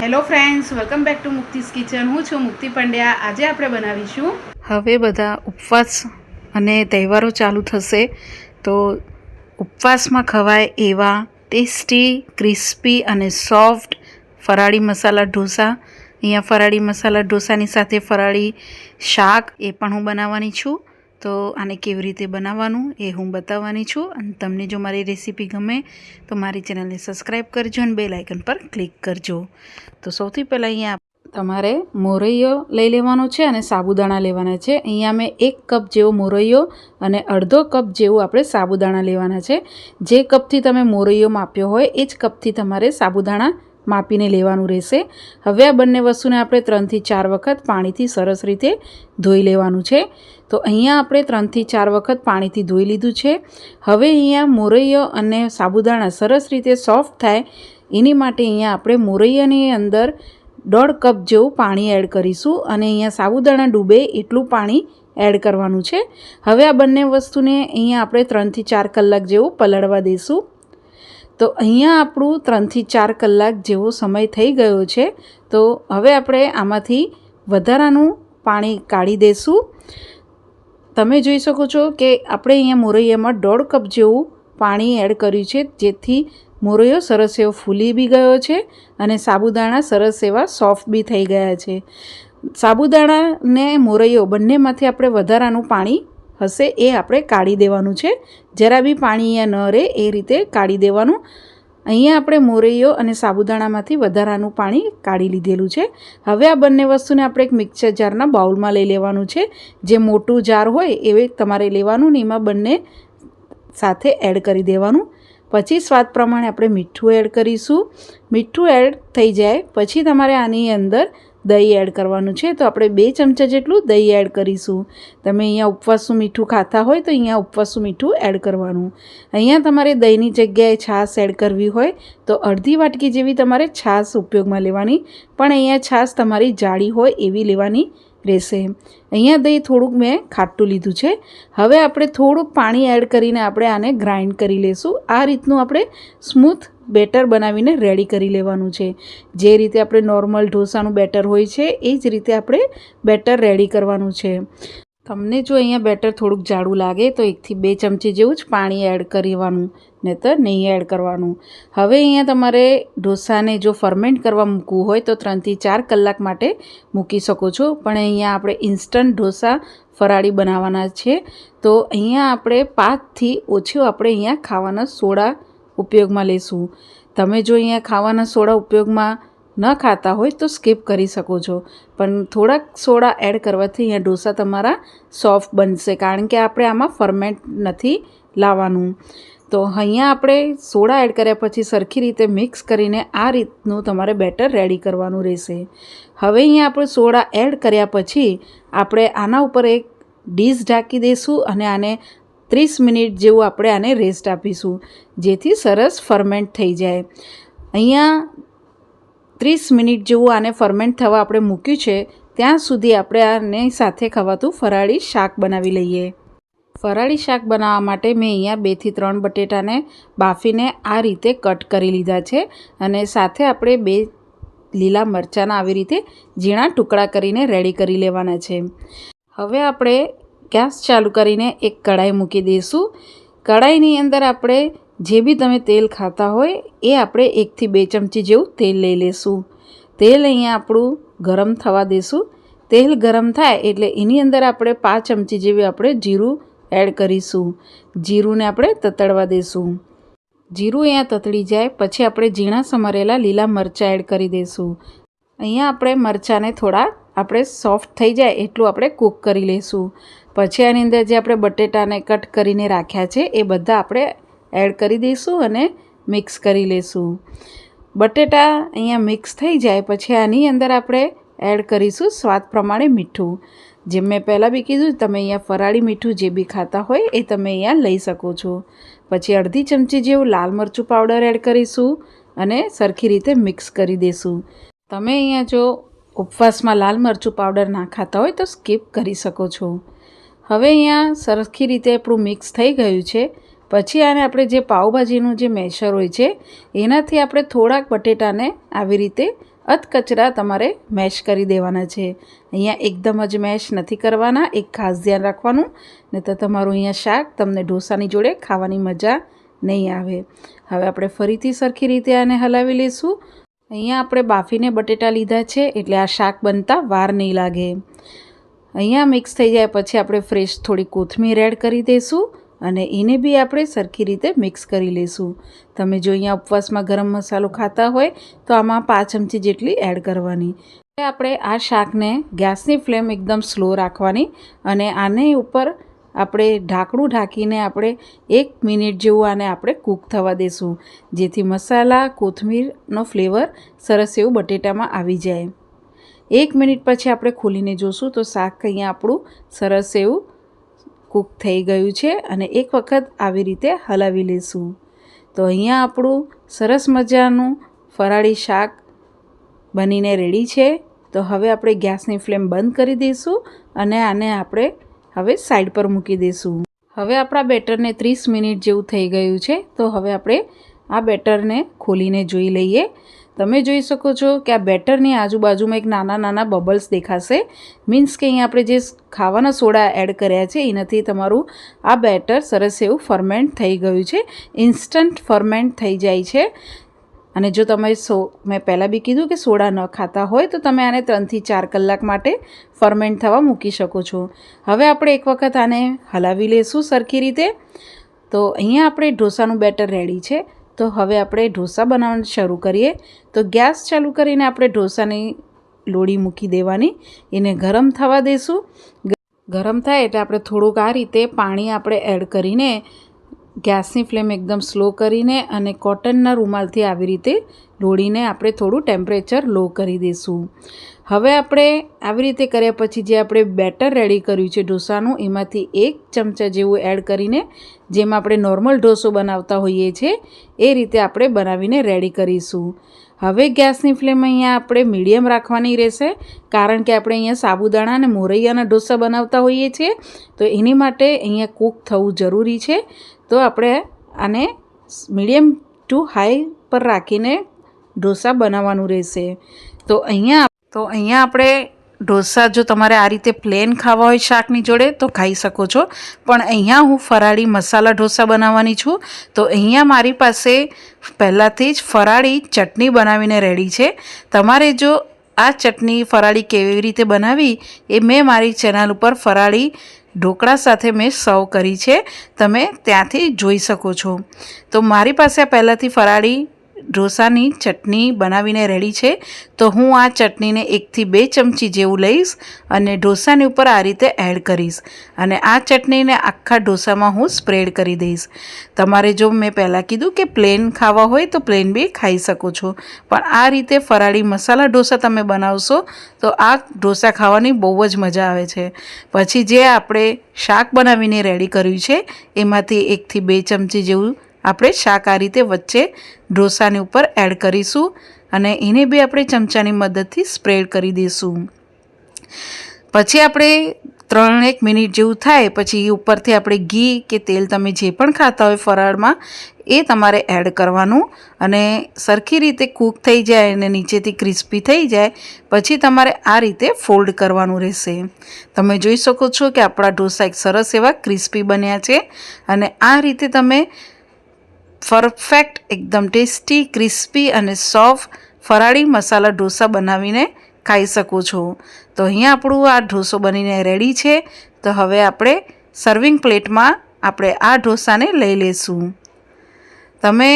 Hello friends, welcome back to મુક્તિસ kitchen. હું છું મુક્તિ પંડ્યા. આજે આપણે બનાવીશું, હવે બધા ઉપવાસ અને તહેવારો ચાલુ થશે તો ઉપવાસમાં ખવાય એવા ટેસ્ટી, ક્રિસ્પી અને સોફ્ટ ફરાળી મસાલા ઢોસા. અહીંયા ફરાળી મસાલા ઢોસાની સાથે ફરાળી શાક એ પણ હું બનાવવાની છું. તો આને કેવી રીતે બનાવવાનું એ હું બતાવવાની છું. અને તમને જો મારી રેસીપી ગમે તો મારી ચેનલને સબસ્ક્રાઈબ કરજો અને બેલ આઇકન પર ક્લિક કરજો. તો સૌથી પહેલાં અહીંયા તમારે મોરૈયો લઈ લેવાનો છે અને સાબુદાણા લેવાના છે. અહીંયા મેં 1 કપ જેવો મોરૈયો અને અડધો કપ જેવું આપણે સાબુદાણા લેવાના છે. જે કપથી તમે મોરૈયો માપ્યો હોય એ જ કપથી તમારે સાબુદાણા માપીને લેવાનું રહેશે. હવે આ બંને વસ્તુને આપણે 3 થી 4 વખત પાણીથી સરસ રીતે ધોઈ લેવાનું છે. તો અહીંયા આપણે 3 થી 4 વખત પાણીથી ધોઈ લીધું છે. હવે અહીંયા મોરૈયો અને સાબુદાણા સરસ રીતે સોફ્ટ થાય એની માટે અહીંયા આપણે મોરૈયાની અંદર 1.5 કપ જેવું પાણી એડ કરીશું અને અહીંયા સાબુદાણા ડૂબે એટલું પાણી એડ કરવાનું છે. હવે આ બંને વસ્તુને અહીંયા આપણે 3 થી 4 કલાક જેવું પલાળવા દઈશું. તો અહીંયા આપણું 3 થી 4 કલાક જેવો સમય થઈ ગયો છે. તો હવે આપણે આમાંથી વધારાનું પાણી કાઢી દઈશું. તમે જોઈ શકો છો કે આપણે અહીંયા મોરૈયામાં 1.5 કપ જેવું પાણી એડ કર્યું છે, જેથી મોરૈયો સરસ એવો ફૂલી બી ગયો છે અને સાબુદાણા સરસ એવા સોફ્ટ બી થઈ ગયા છે. સાબુદાણા ને મોરૈયો બંનેમાંથી આપણે વધારાનું પાણી હશે એ આપણે કાઢી દેવાનું છે. જરા બી પાણી અહીંયા ન રહે એ રીતે કાઢી દેવાનું. અહીંયા આપણે મોરૈયો અને સાબુદાણામાંથી વધારાનું પાણી કાઢી લીધેલું છે. હવે આ બંને વસ્તુને આપણે એક મિક્સર જારના બાઉલમાં લઈ લેવાનું છે. જે મોટું જાર હોય એવે તમારે લેવાનું ને એમાં બંને સાથે એડ કરી દેવાનું. પછી સ્વાદ પ્રમાણે આપણે મીઠું એડ કરીશું. મીઠું એડ થઈ જાય પછી તમારે આની અંદર દહીં એડ કરવાનું છે. તો આપણે 2 ચમચા જેટલું દહીં એડ કરીશું. તમે અહીંયા ઉપવાસનું મીઠું ખાતા હોય તો અહીંયા ઉપવાસનું મીઠું એડ કરવાનું. અહીંયા તમારે દહીંની જગ્યાએ છાશ એડ કરવી હોય તો અડધી વાટકી જેવી તમારે છાશ ઉપયોગમાં લેવાની, પણ અહીંયા છાશ તમારી જાડી હોય એવી લેવાની રહેશે. અહીંયા દહીં થોડુંક મેં ખાટું લીધું છે. હવે આપણે થોડુંક પાણી એડ કરીને આપણે આને ગ્રાઇન્ડ કરી લઈશું. આ રીતનું આપણે સ્મૂથ બેટર બનાવીને રેડી કરી લેવાનું છે. જે રીતે આપણે નોર્મલ ઢોસાનું બેટર હોય છે એ જ રીતે આપણે બેટર રેડી કરવાનું છે. તમને જો અહીંયા બેટર થોડુંક જાડું લાગે તો 1 થી 2 ચમચી જેવું જ પાણી એડ કરવાનું, નહીંતર નહીં એડ કરવાનું. હવે અહીંયા તમારે ઢોસાને જો ફરમેન્ટ કરવા મૂકવું હોય તો 3 થી 4 કલાક માટે મૂકી શકો છો. પણ અહીંયા આપણે ઇન્સ્ટન્ટ ઢોસા ફરાળી બનાવવાના છે. તો અહીંયા આપણે 5 થી ઓછું આપણે અહીંયા ખાવાના સોડા ઉપયોગમાં લેશું. તમે જો અહીંયા ખાવાના સોડા ઉપયોગમાં ન ખાતા હોય તો સ્કીપ કરી શકો છો, પણ થોડાક સોડા એડ કરવાથી અહીંયા ઢોસા તમારા સોફ્ટ બનશે, કારણ કે આપણે આમાં ફરમેન્ટ નથી લાવવાનું. તો અહીંયા આપણે સોડા એડ કર્યા પછી સરખી રીતે મિક્સ કરીને આ રીતનું તમારે બેટર રેડી કરવાનું રહેશે. હવે અહીંયા આપણે સોડા એડ કર્યા પછી આપણે આના ઉપર એક ડીશ ઢાંકી દઈશું અને આને 30 મિનિટ જેવું આપણે આને રેસ્ટ આપીશું, જેથી સરસ ફરમેન્ટ થઈ જાય. અહીંયા 30 મિનિટ જેવું આને ફરમેન્ટ થવા આપણે મૂક્યું છે. ત્યાં સુધી આપણે આને સાથે ખવાતું ફરાળી શાક બનાવી લઈએ. ફરાળી શાક બનાવવા માટે મેં અહીંયા 2 થી 3 બટેટાને બાફીને આ રીતે કટ કરી લીધા છે અને સાથે આપણે 2 લીલા મરચાંના આવી રીતે ઝીણા ટુકડા કરીને રેડી કરી લેવાના છે. હવે આપણે ગેસ ચાલુ કરીને એક કઢાઈ મૂકી દઈશું. કઢાઈની અંદર આપણે જે બી તમે તેલ ખાતા હોય એ આપણે 1 થી 2 ચમચી જેવું તેલ લઈ લઈશું. તેલ અહીંયા આપણું ગરમ થવા દઈશું. તેલ ગરમ થાય એટલે એની અંદર આપણે 5 ચમચી જેવી આપણે જીરું એડ કરીશું. જીરુંને આપણે તતડવા દઈશું. જીરું અહીંયા તતડી જાય પછી આપણે ઝીણા સમારેલા લીલા મરચાં એડ કરી દઈશું. અહીંયા આપણે મરચાંને થોડા આપણે સોફ્ટ થઈ જાય એટલું આપણે કૂક કરી લઈશું. પછી આની અંદર જે આપણે બટેટાને કટ કરીને રાખ્યા છે એ બધા આપણે એડ કરી દઈશું અને મિક્સ કરી લઈશું. બટેટા અહીંયા મિક્સ થઈ જાય પછી આની અંદર આપણે એડ કરીશું સ્વાદ પ્રમાણે મીઠું. જેમ મેં પહેલાં બી કીધું, તમે અહીંયા ફરાળી મીઠું જે બી ખાતા હોય એ તમે અહીંયા લઈ શકો છો. પછી અડધી ચમચી જેવું લાલ મરચું પાવડર એડ કરીશું અને સરખી રીતે મિક્સ કરી દઈશું. તમે અહીંયા જો ઉપવાસમાં લાલ મરચું પાવડર ના ખાતા હોય તો સ્કીપ કરી શકો છો. હવે અહીંયા સરખી રીતે આપણું મિક્સ થઈ ગયું છે. પછી આને આપણે જે પાવભાજીનું જે મેશર હોય છે એનાથી આપણે થોડાક બટેટાને આવી રીતે અધકચરા તમારે મેશ કરી દેવાના છે. અહીંયા એકદમ જ મેશ નથી કરવાના, એક ખાસ ધ્યાન રાખવાનું, નહીં તો તમારું અહીંયા શાક તમને ઢોસાની જોડે ખાવાની મજા નહીં આવે. હવે આપણે ફરીથી સરખી રીતે આને હલાવી લઈશું. અહીંયા આપણે બાફીને બટેટા લીધા છે એટલે આ શાક બનતા વાર નહીં લાગે. અહીંયા મિક્સ થઈ જાય પછી આપણે ફ્રેશ થોડી કોથમીર એડ કરી દઈશું અને એને બી આપણે સરખી રીતે મિક્સ કરી લઈશું. તમે જો અહીંયા ઉપવાસમાં ગરમ મસાલો ખાતા હોય તો આમાં 5 ચમચી જેટલી એડ કરવાની. હવે આપણે આ શાકને ગેસની ફ્લેમ એકદમ સ્લો રાખવાની અને આને ઉપર આપણે ઢાંકણું ઢાંકીને આપણે 1 મિનિટ જેવું આને આપણે કૂક થવા દઈશું, જેથી મસાલા કોથમીરનો ફ્લેવર સરસ એવું બટેટામાં આવી જાય. 1 મિનિટ પછી આપણે ખોલીને જોશું તો શાક અહીંયા આપણું સરસ એવું કૂક થઈ ગયું છે અને એક વખત આવી રીતે હલાવી લઈશું. તો અહીંયા આપણું સરસ મજાનું ફરાળી શાક બનીને રેડી છે. તો હવે આપણે ગેસની ફ્લેમ બંધ કરી દઈશું અને આને આપણે હવે સાઈડ પર મૂકી દઈશું. હવે આપણા બેટરને 30 મિનિટ જેવું થઈ ગયું છે. તો હવે આપણે આ બેટરને ખોલીને જોઈ લઈએ. તમે જોઈ શકો છો કે આ બેટરની આજુબાજુમાં એક નાના નાના બબલ્સ દેખાશે. મીન્સ કે અહીંયા આપણે જે ખાવાના સોડા એડ કર્યા છે એનાથી તમારું આ બેટર સરસ એવું ફર્મેન્ટ થઈ ગયું છે. ઇન્સ્ટન્ટ ફર્મેન્ટ થઈ જાય છે. અને જો તમે મેં પહેલાં બી કીધું કે સોડા ન ખાતા હોય તો તમે આને 3 થી 4 કલાક માટે ફર્મેન્ટ થવા મૂકી શકો છો. હવે આપણે એક વખત આને હલાવી લઈશું સરખી રીતે. તો અહીંયા આપણે ઢોસાનું બેટર રેડી છે. તો હવે આપણે ઢોસા બનાવવાનું શરૂ કરીએ. તો ગેસ ચાલુ કરીને આપણે ઢોસાની લોડી મૂકી દેવાની, એને ગરમ થવા દઈશું. ગરમ થાય એટલે આપણે થોડુંક આ રીતે પાણી આપણે એડ કરીને ગેસની ફ્લેમ એકદમ સ્લો કરીને અને કોટનના રૂમાલથી આવી રીતે લોડીને આપણે થોડું ટેમ્પરેચર લો કરી દઈશું. હવે આપણે આવી રીતે કર્યા પછી જે આપણે બેટર રેડી કર્યું છે ઢોસાનું, એમાંથી 1 ચમચા જેવું એડ કરીને જેમ આપણે નોર્મલ ઢોસો બનાવતા હોઈએ છીએ એ રીતે આપણે બનાવીને રેડી કરીશું. હવે ગેસની ફ્લેમ અહીંયા આપણે મીડિયમ રાખવાની રહેશે, કારણ કે આપણે અહીંયા સાબુદાણા અને મોરૈયાના ઢોસા બનાવતા હોઈએ છીએ. તો એની માટે અહીંયા કૂક થવું જરૂરી છે. તો આપણે આને મીડિયમ ટુ હાઈ પર રાખીને ઢોસા બનાવવાનું રહેશે. તો અહીંયા આપણે ઢોસા જો તમારે આ રીતે પ્લેન ખાવા હોય શાકની જોડે તો ખાઈ શકો છો, પણ અહીંયા હું ફરાળી મસાલા ઢોસા બનાવવાની છું. તો અહીંયા મારી પાસે પહેલાંથી જ ફરાળી ચટણી બનાવીને રેડી છે. તમારે જો આ ચટણી ફરાળી કેવી રીતે બનાવી એ મેં મારી ચેનલ ઉપર ફરાળી ઢોકળા સાથે મેં સર્વ કરી છે, તમે ત્યાંથી જોઈ શકો છો. તો મારી પાસે પહેલાંથી ફરાળી ઢોસાની ચટણી બનાવીને રેડી છે. તો હું આ ચટણીને 1 થી 2 ચમચી જેવું લઈશ અને ઢોસાની ઉપર આ રીતે એડ કરીશ અને આ ચટણીને આખા ઢોસામાં હું સ્પ્રેડ કરી દઈશ. તમારે જો મેં પહેલાં કીધું કે પ્લેન ખાવા હોય તો પ્લેન બી ખાઈ શકો છો, પણ આ રીતે ફરાળી મસાલા ઢોસા તમે બનાવશો તો આ ઢોસા ખાવાની બહુ જ મજા આવે છે. પછી જે આપણે શાક બનાવીને રેડી કર્યું છે એમાંથી 1 થી 2 ચમચી જેવું આપણે શાક આ રીતે વચ્ચે ઢોસાની ઉપર એડ કરીશું અને એને બી આપણે ચમચાની મદદથી સ્પ્રેડ કરી દઈશું. પછી આપણે 3-1 મિનિટ જેવું થાય પછી ઉપરથી આપણે ઘી કે તેલ તમે જે પણ ખાતા હોય ફરાળમાં એ તમારે એડ કરવાનું અને સરખી રીતે કૂક થઈ જાય અને નીચેથી ક્રિસ્પી થઈ જાય પછી તમારે આ રીતે ફોલ્ડ કરવાનું રહેશે. તમે જોઈ શકો છો કે આપણા ઢોસા એક સરસ એવા ક્રિસ્પી બન્યા છે અને આ રીતે તમે પરફેક્ટ એકદમ ટેસ્ટી ક્રિસ્પી અને સોફ્ટ ફરાળી મસાલા ઢોસા બનાવીને ખાઈ શકો છો. તો અહીંયા આપણું આ ઢોસો બનીને રેડી છે. તો હવે આપણે સર્વિંગ પ્લેટમાં આપણે આ ઢોસાને લઈ લઈશું. તમે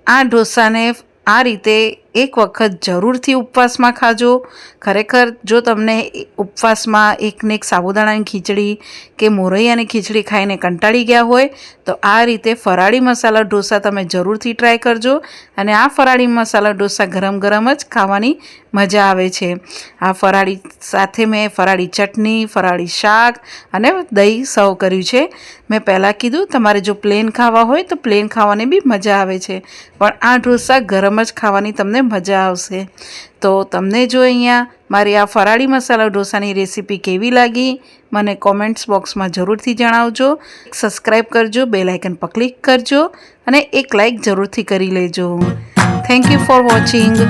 આ ઢોસાને આ રીતે એક વખત જરૂરથી ઉપવાસમાં ખાજો. ખરેખર જો તમને ઉપવાસમાં એકને એક સાબુદાણાની ખીચડી કે મોરૈયાની ખીચડી ખાઈને કંટાળી ગયા હોય તો આ રીતે ફરાળી મસાલા ઢોસા તમે જરૂરથી ટ્રાય કરજો અને આ ફરાળી મસાલા ઢોસા ગરમ ગરમ જ ખાવાની મજા આવે છે. આ ફરાળી સાથે મેં ફરાળી ચટણી, ફરાળી શાક અને દહીં સર્વ કર્યું છે. મેં પહેલાં કીધું તમારે જો પ્લેન ખાવા હોય તો પ્લેન ખાવાની બી મજા આવે છે, પણ આ ઢોસા ગરમ જ ખાવાની તમને મજા આવશે. તો તમને જો અહીંયા મારી આ ફરાળી મસાલા ઢોસાની રેસીપી કેવી લાગી મને કોમેન્ટ્સ બોક્સમાં જરૂરથી જણાવજો. સબસ્ક્રાઈબ કરજો, બેલ આઇકન પર ક્લિક કરજો અને એક લાઇક જરૂરથી કરી લેજો. Thank you for watching.